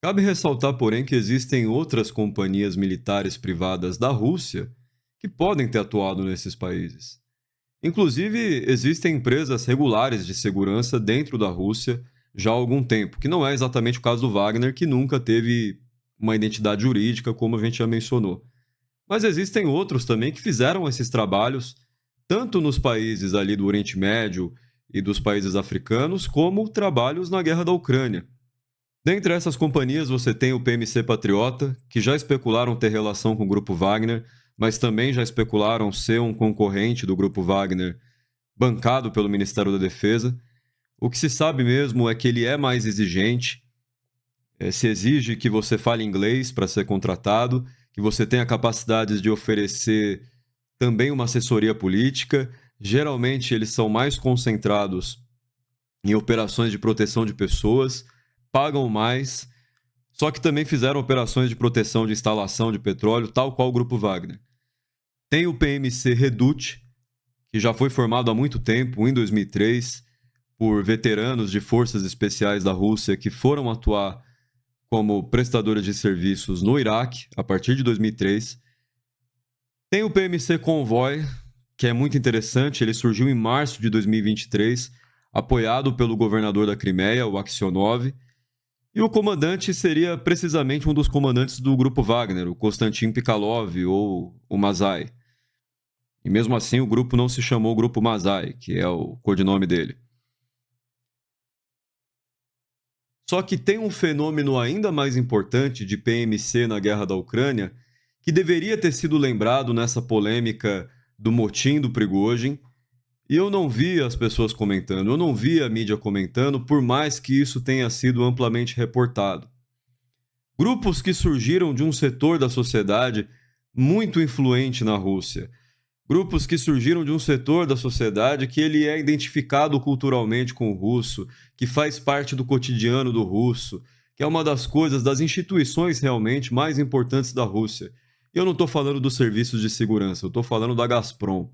Cabe ressaltar, porém, que existem outras companhias militares privadas da Rússia que podem ter atuado nesses países. Inclusive, existem empresas regulares de segurança dentro da Rússia já há algum tempo, que não é exatamente o caso do Wagner, que nunca teve uma identidade jurídica, como a gente já mencionou. Mas existem outros também que fizeram esses trabalhos, tanto nos países ali do Oriente Médio e dos países africanos, como trabalhos na guerra da Ucrânia. Dentre essas companhias, você tem o PMC Patriota, que já especularam ter relação com o Grupo Wagner, mas também já especularam ser um concorrente do Grupo Wagner, bancado pelo Ministério da Defesa. O que se sabe mesmo é que ele é mais exigente, se exige que você fale inglês para ser contratado, que você tenha capacidades de oferecer também uma assessoria política. Geralmente, eles são mais concentrados em operações de proteção de pessoas, pagam mais, só que também fizeram operações de proteção de instalação de petróleo, tal qual o Grupo Wagner. Tem o PMC Redut, que já foi formado há muito tempo, em 2003, por veteranos de forças especiais da Rússia que foram atuar como prestadores de serviços no Iraque a partir de 2003. Tem o PMC Convoy, que é muito interessante, ele surgiu em março de 2023, apoiado pelo governador da Crimeia, o Aksionov, e o comandante seria precisamente um dos comandantes do Grupo Wagner, o Konstantin Pikalov ou o Mazai. E mesmo assim o grupo não se chamou Grupo Mazai, que é o codinome dele. Só que tem um fenômeno ainda mais importante de PMC na guerra da Ucrânia, que deveria ter sido lembrado nessa polêmica do motim do Prigozhin, e eu não vi as pessoas comentando, eu não vi a mídia comentando, por mais que isso tenha sido amplamente reportado. Grupos que surgiram de um setor da sociedade muito influente na Rússia. Grupos que surgiram de um setor da sociedade que ele é identificado culturalmente com o russo, que faz parte do cotidiano do russo, que é uma das coisas, das instituições realmente mais importantes da Rússia. E eu não estou falando dos serviços de segurança, eu estou falando da Gazprom.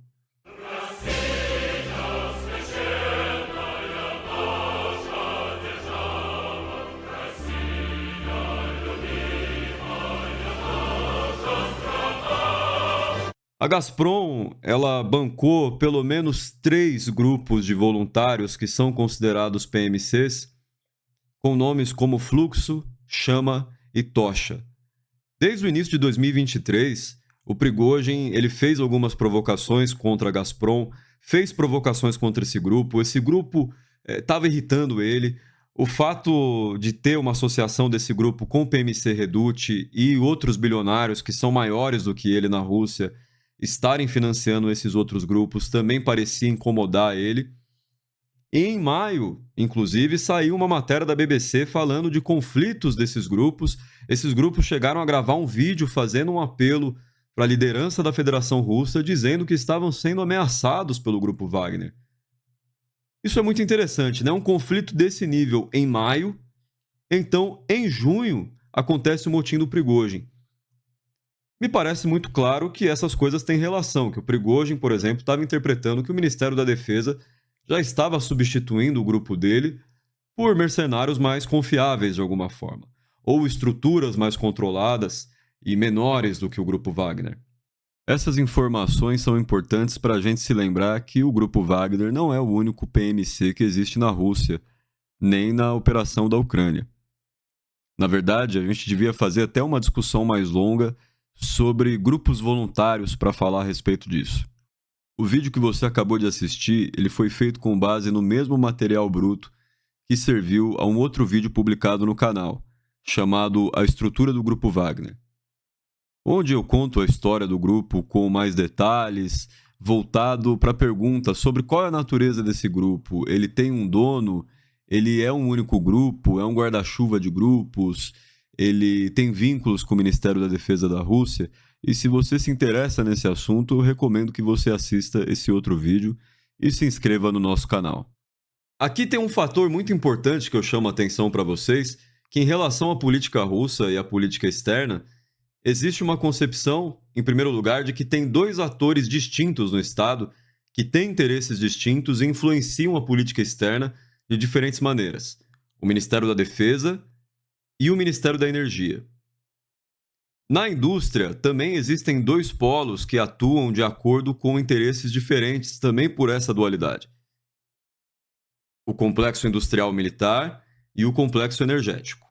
A Gazprom, ela bancou pelo menos 3 grupos de voluntários que são considerados PMCs, com nomes como Fluxo, Chama e Tocha. Desde o início de 2023, o Prigozhin ele fez algumas provocações contra a Gazprom, fez provocações contra esse grupo estava irritando ele. O fato de ter uma associação desse grupo com o PMC Redut e outros bilionários que são maiores do que ele na Rússia estarem financiando esses outros grupos também parecia incomodar ele. E em maio, inclusive, saiu uma matéria da BBC falando de conflitos desses grupos. Esses grupos chegaram a gravar um vídeo fazendo um apelo para a liderança da Federação Russa, dizendo que estavam sendo ameaçados pelo Grupo Wagner. Isso é muito interessante, né? Um conflito desse nível em maio, então em junho acontece o motim do Prigozhin. Me parece muito claro que essas coisas têm relação, que o Prigozhin, por exemplo, estava interpretando que o Ministério da Defesa já estava substituindo o grupo dele por mercenários mais confiáveis de alguma forma, ou estruturas mais controladas e menores do que o Grupo Wagner. Essas informações são importantes para a gente se lembrar que o Grupo Wagner não é o único PMC que existe na Rússia, nem na operação da Ucrânia. Na verdade, a gente devia fazer até uma discussão mais longa sobre grupos voluntários para falar a respeito disso. O vídeo que você acabou de assistir, ele foi feito com base no mesmo material bruto que serviu a um outro vídeo publicado no canal, chamado A Estrutura do Grupo Wagner, onde eu conto a história do grupo com mais detalhes, voltado para a pergunta sobre qual é a natureza desse grupo. Ele tem um dono? Ele é um único grupo? É um guarda-chuva de grupos? Ele tem vínculos com o Ministério da Defesa da Rússia? E se você se interessa nesse assunto, eu recomendo que você assista esse outro vídeo e se inscreva no nosso canal. Aqui tem um fator muito importante que eu chamo a atenção para vocês, que em relação à política russa e à política externa, existe uma concepção, em primeiro lugar, de que tem 2 atores distintos no Estado, que têm interesses distintos e influenciam a política externa de diferentes maneiras. O Ministério da Defesa e o Ministério da Energia. Na indústria, também existem dois polos que atuam de acordo com interesses diferentes também por essa dualidade: o complexo industrial militar e o complexo energético.